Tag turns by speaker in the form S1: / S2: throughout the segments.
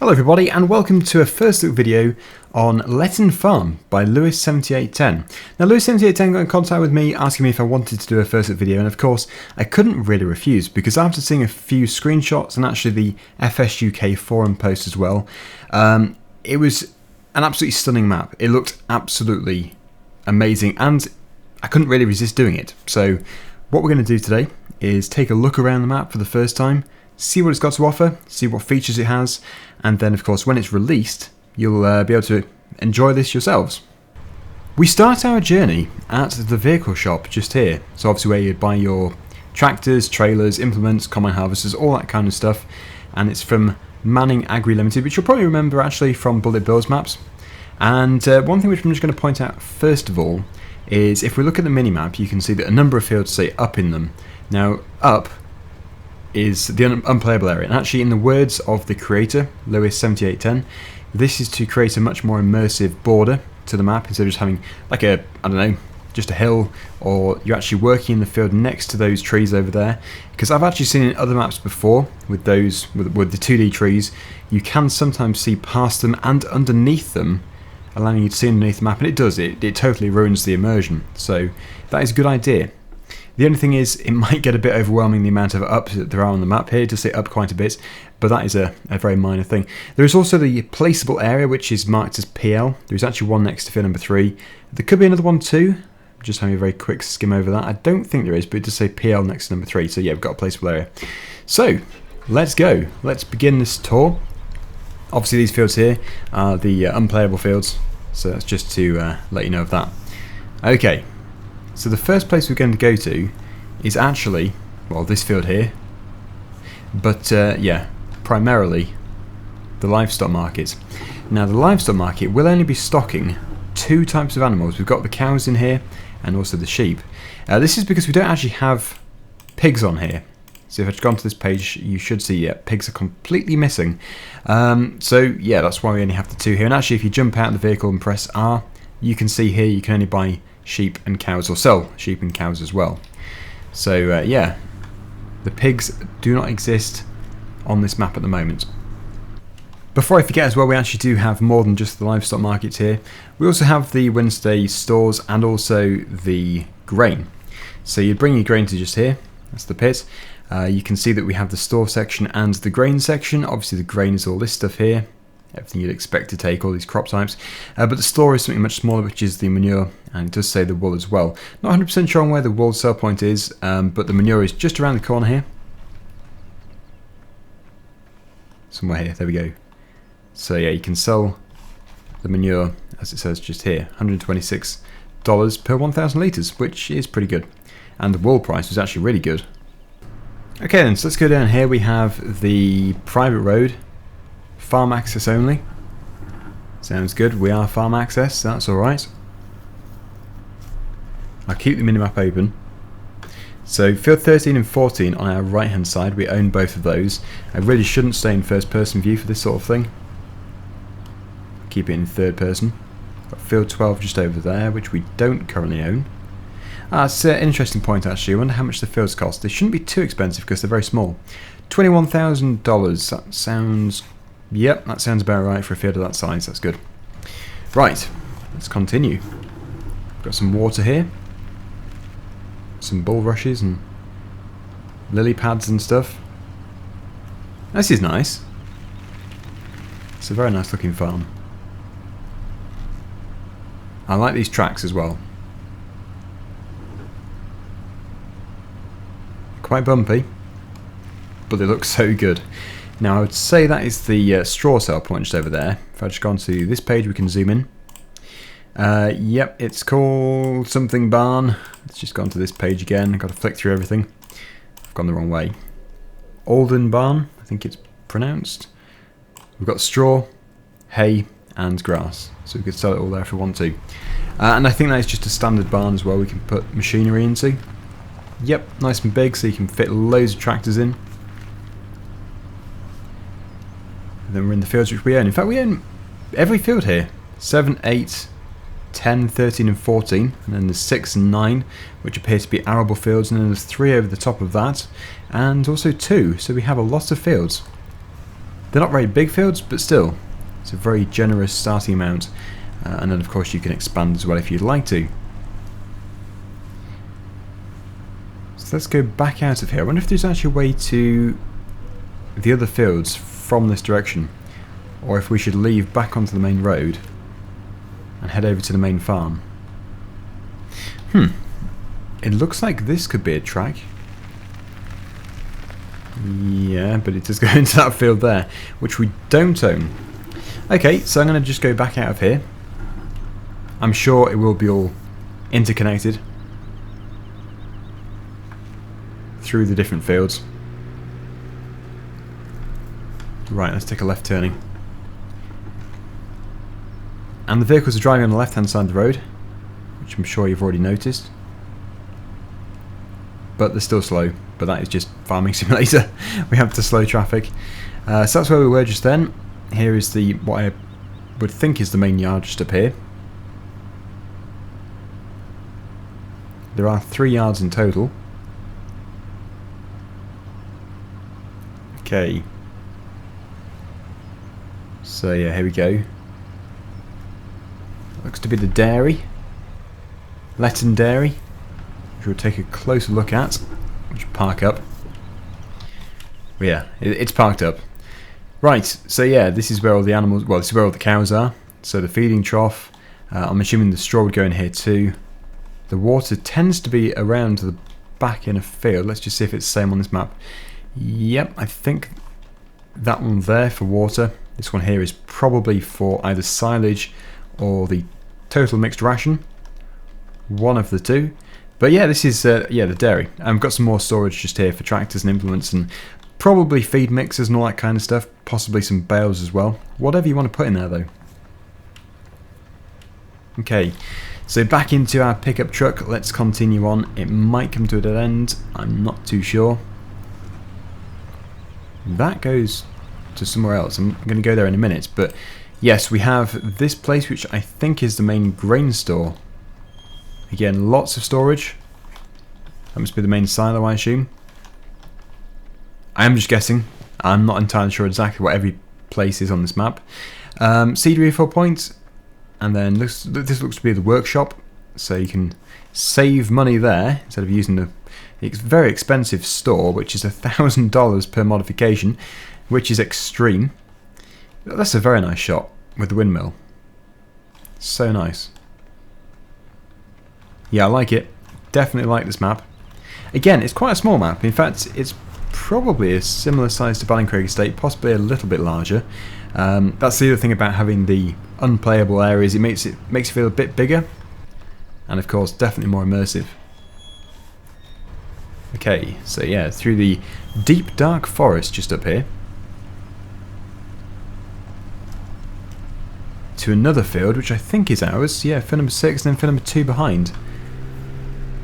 S1: Hello everybody and welcome to a first look video on LETTON Farm by Lewis7810. Now Lewis7810 got in contact with me asking me if I wanted to do a first look video, and of course I couldn't really refuse because after seeing a few screenshots and actually the FSUK forum post as well, it was an absolutely stunning map. It looked absolutely amazing and I couldn't really resist doing it. So what we're going to do today is take a look around the map for the first time, see what it's got to offer, see what features it has, and then of course when it's released you'll be able to enjoy this yourselves. We start our journey at the vehicle shop just here, so obviously where you buy your tractors, trailers, implements, combine harvesters, all that kind of stuff, and it's from Manning Agri Limited, which you'll probably remember actually from Bullet Bill's maps. And one thing which I'm just going to point out first of all is if we look at the mini-map you can see that a number of fields say up in them. Now up is the unplayable area, and actually in the words of the creator, Lewis7810, this is to create a much more immersive border to the map instead of just having like a, I don't know, just a hill, or you're actually working in the field next to those trees over there. Because I've actually seen in other maps before with those, with the 2D trees, you can sometimes see past them and underneath them, allowing you to see underneath the map, and it does, it totally ruins the immersion, so that is a good idea. The only thing is, it might get a bit overwhelming the amount of ups that there are on the map here. It does say up quite a bit, but that is a very minor thing. There is also the placeable area, which is marked as PL. There is actually one next to field number 3. There could be another one too. Just having a very quick skim over that. I don't think there is, but it does say PL next to number 3. So yeah, we've got a placeable area. So, let's go. Let's begin this tour. Obviously these fields here are the unplayable fields, so that's just to let you know of that. Okay. So the first place we're going to go to is actually, well, this field here, but yeah, primarily the livestock market. Now the livestock market will only be stocking 2 types of animals. We've got the cows in here and also the sheep. This is because we don't actually have pigs on here. So if I've gone to this page you should see, yeah, pigs are completely missing. So yeah, that's why we only have the 2 here. And actually if you jump out of the vehicle and press R, you can see here you can only buy sheep and cows, or sell sheep and cows as well. So yeah, the pigs do not exist on this map at the moment. Before I forget as well, we actually do have more than just the livestock markets here. We also have the Wednesday stores and also the grain. So you bring your grain to just here, that's the pit. You can see that we have the store section and the grain section. Obviously the grain is all this stuff here, everything you'd expect to take, all these crop types, but the store is something much smaller, which is the manure, and it does say the wool as well. Not 100% sure on where the wool sell point is, but the manure is just around the corner here. Somewhere here, there we go. So yeah, you can sell the manure, as it says just here, $126 per 1,000 litres, which is pretty good. And the wool price was actually really good. Okay then, so let's go down here. We have the private road. Farm access only. Sounds good. We are farm access, so that's alright. I'll keep the minimap open. So field 13 and 14 on our right hand side, we own both of those. I really shouldn't stay in first person view for this sort of thing. Keep it in third person. Got field 12 just over there, which we don't currently own. That's an interesting point actually. I wonder how much the fields cost. They shouldn't be too expensive because they're very small. $21,000. That sounds... Yep, that sounds about right for a field of that size. That's good. Right, let's continue. Got some water here. Some bulrushes and lily pads and stuff. This is nice. It's a very nice looking farm. I like these tracks as well. Quite bumpy, but they look so good. Now I would say that is the straw sale point just over there. If I just go onto this page we can zoom in. Yep, it's called something barn. Let's just go onto this page again. I've got to flick through everything. I've gone the wrong way. Alden barn, I think it's pronounced. We've got straw, hay and grass. So we could sell it all there if we want to. And I think that is just a standard barn as well we can put machinery into. Yep, nice and big so you can fit loads of tractors in. And then we're in the fields which we own. In fact, we own every field here. 7, 8, 10, 13 and 14. And then there's 6 and 9, which appear to be arable fields. And then there's 3 over the top of that. And also 2. So we have a lot of fields. They're not very big fields, but still, it's a very generous starting amount. And then of course you can expand as well if you'd like to. So let's go back out of here. I wonder if there's actually a way to the other fields from this direction, or if we should leave back onto the main road and head over to the main farm. It looks like this could be a track. Yeah, but it does go into that field there, which we don't own. Okay, so I'm going to just go back out of here. I'm sure it will be all interconnected through the different fields. Right, let's take a left turning. And the vehicles are driving on the left hand side of the road, which I'm sure you've already noticed. But they're still slow, but that is just farming simulator. We have to slow traffic. So that's where we were just then. Here is the what I would think is the main yard just up here. There are 3 yards in total. Okay. So yeah, here we go. Looks to be the dairy. LETTON dairy. Which we'll take a closer look at. Which park up. Well, yeah, it's parked up. Right, so yeah, this is where all the animals, well, this is where all the cows are. So the feeding trough. I'm assuming the straw would go in here too. The water tends to be around the back in a field. Let's just see if it's the same on this map. Yep, I think that one there for water. This one here is probably for either silage or the total mixed ration. One of the two. But yeah, this is yeah, the dairy. I've got some more storage just here for tractors and implements and probably feed mixers and all that kind of stuff. Possibly some bales as well. Whatever you want to put in there though. Okay, so back into our pickup truck. Let's continue on. It might come to a dead end. I'm not too sure. That goes to somewhere else. I'm going to go there in a minute. But yes, we have this place which I think is the main grain store. Again, lots of storage. That must be the main silo, I assume. I am just guessing. I'm not entirely sure exactly what every place is on this map. Seed refill point. And then this looks to be the workshop. So you can save money there instead of using the very expensive store, which is $1,000 per modification, which is extreme. That's a very nice shot with the windmill. So nice. Yeah, I like it. Definitely like this map. Again, it's quite a small map. In fact, it's probably a similar size to Ballincraig Estate, possibly a little bit larger. That's the other thing about having the unplayable areas. It makes it feel a bit bigger, and of course, definitely more immersive. Okay, so yeah, through the deep dark forest just up here to another field, which I think is ours. Yeah, field number 6 and then field number 2 behind.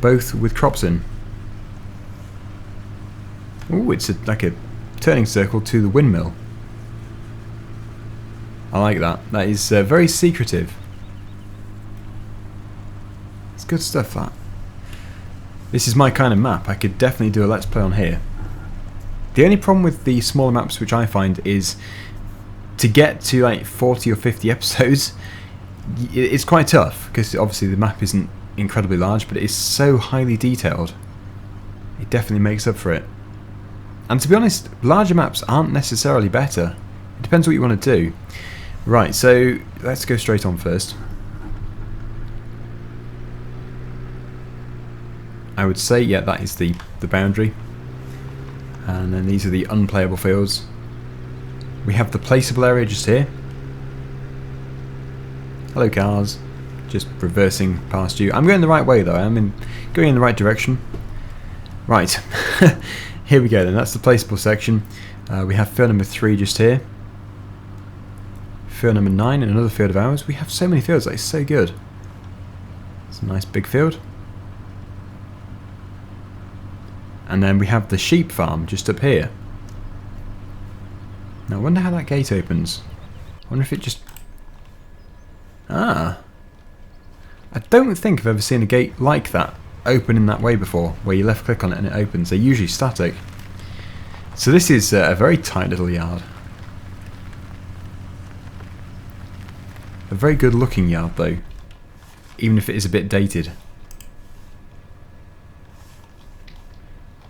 S1: Both with crops in. Ooh, it's like a turning circle to the windmill. I like that. That is very secretive. It's good stuff, that. This is my kind of map. I could definitely do a Let's Play on here. The only problem with the smaller maps which I find is to get to like 40 or 50 episodes, it's quite tough because obviously the map isn't incredibly large, but it is so highly detailed. It definitely makes up for it. And to be honest, larger maps aren't necessarily better. It depends what you want to do. Right, so let's go straight on first. I would say, yeah, that is the boundary. And then these are the unplayable fields. We have the placeable area just here. Hello cars. Just reversing past you. I'm going the right way though. I'm going in the right direction. Right. Here we go then. That's the placeable section. We have field number 3 just here. Field number 9 and another field of ours. We have so many fields. That is so good. It's a nice big field. And then we have the sheep farm just up here. Now I wonder how that gate opens. I wonder if it just... Ah. I don't think I've ever seen a gate like that open in that way before, where you left click on it and it opens. They're usually static. So this is a very tight little yard. A very good looking yard though, even if it is a bit dated.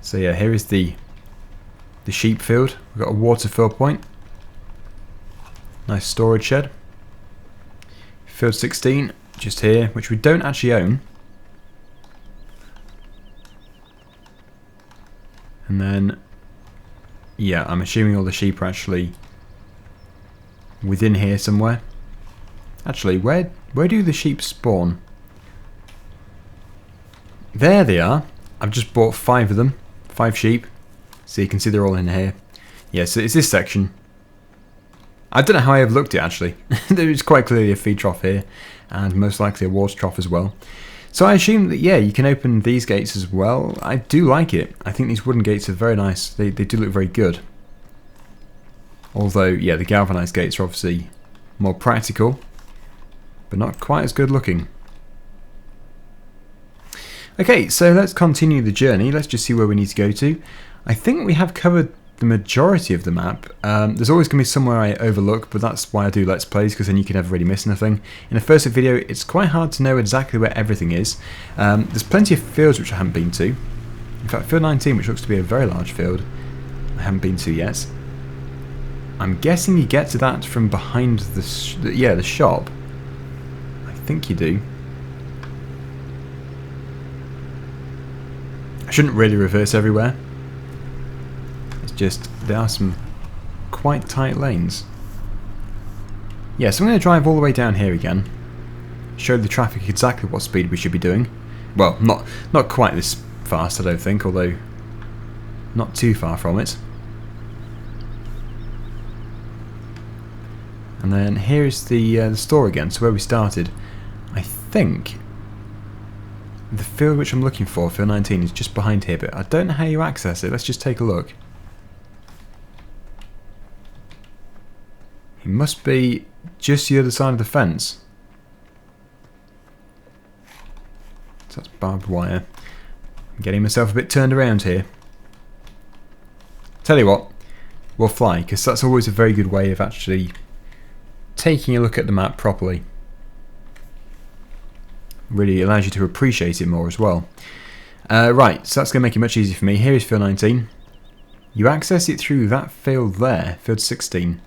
S1: So yeah, here is the sheep field. We've got a water fill point. Nice storage shed. Field 16, just here, which we don't actually own. And then, yeah, I'm assuming all the sheep are actually within here somewhere. Actually, where do the sheep spawn? There they are. I've just bought 5 of them. 5 sheep. So you can see they're all in here. Yeah, so it's this section. I don't know how I overlooked it actually. There is quite clearly a feed trough here. And most likely a water trough as well. So I assume that, yeah, you can open these gates as well. I do like it. I think these wooden gates are very nice. They do look very good. Although, yeah, the galvanised gates are obviously more practical. But not quite as good looking. Okay, so let's continue the journey. Let's just see where we need to go to. I think we have covered the majority of the map. There's always going to be somewhere I overlook, but that's why I do Let's Plays, because then you can never really miss anything. In a first video, it's quite hard to know exactly where everything is. There's plenty of fields which I haven't been to. In fact, field 19, which looks to be a very large field, I haven't been to yet. I'm guessing you get to that from behind the shop. I think you do. I shouldn't really reverse everywhere. It's just, there are some quite tight lanes. Yeah, so I'm going to drive all the way down here again. Show the traffic exactly what speed we should be doing. Well, not quite this fast, I don't think, although not too far from it. And then here's the store again, so where we started. I think the field which I'm looking for, field 19, is just behind here, but I don't know how you access it. Let's just take a look. It must be just the other side of the fence. So that's barbed wire. I'm getting myself a bit turned around here. Tell you what, we'll fly, because that's always a very good way of actually taking a look at the map properly. Really allows you to appreciate it more as well. Right, so that's going to make it much easier for me. Here is field 19. You access it through that field there, field 16.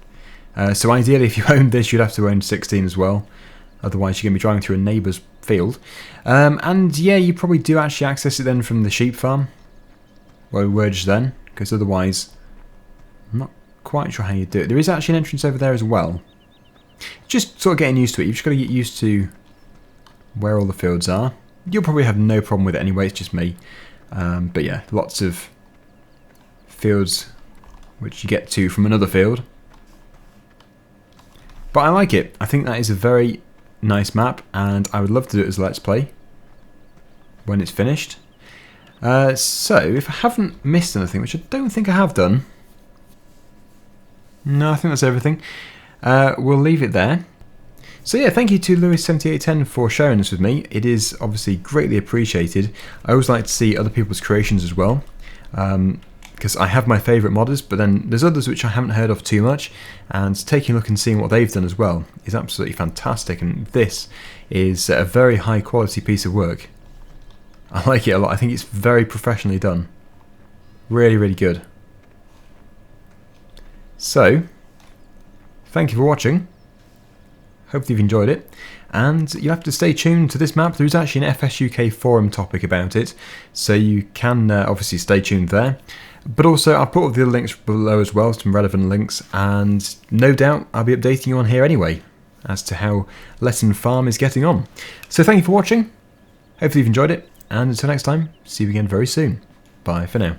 S1: So ideally, if you owned this, you'd have to own 16 as well. Otherwise, you're going to be driving through a neighbour's field. And yeah, you probably do actually access it then from the sheep farm. Well, we were just then, because otherwise, I'm not quite sure how you do it. There is actually an entrance over there as well. Just sort of getting used to it. You've just got to get used to where all the fields are. You'll probably have no problem with it anyway, it's just me. But yeah, lots of fields which you get to from another field. But I like it. I think that is a very nice map, and I would love to do it as a Let's Play when it's finished. So, if I haven't missed anything, which I don't think I have done. No, I think that's everything. We'll leave it there. So yeah, thank you to Lewis7810 for sharing this with me. It is obviously greatly appreciated. I always like to see other people's creations as well, because I have my favourite modders, but then there's others which I haven't heard of too much, and taking a look and seeing what they've done as well is absolutely fantastic, and this is a very high quality piece of work. I like it a lot. I think it's very professionally done. Really, really good. So, thank you for watching. Hopefully you've enjoyed it, and you have to stay tuned to this map. There is actually an FSUK forum topic about it, so you can obviously stay tuned there. But also I'll put all the other links below as well, some relevant links, and no doubt I'll be updating you on here anyway as to how Letton Farm is getting on. So thank you for watching, hopefully you've enjoyed it, and until next time, see you again very soon. Bye for now.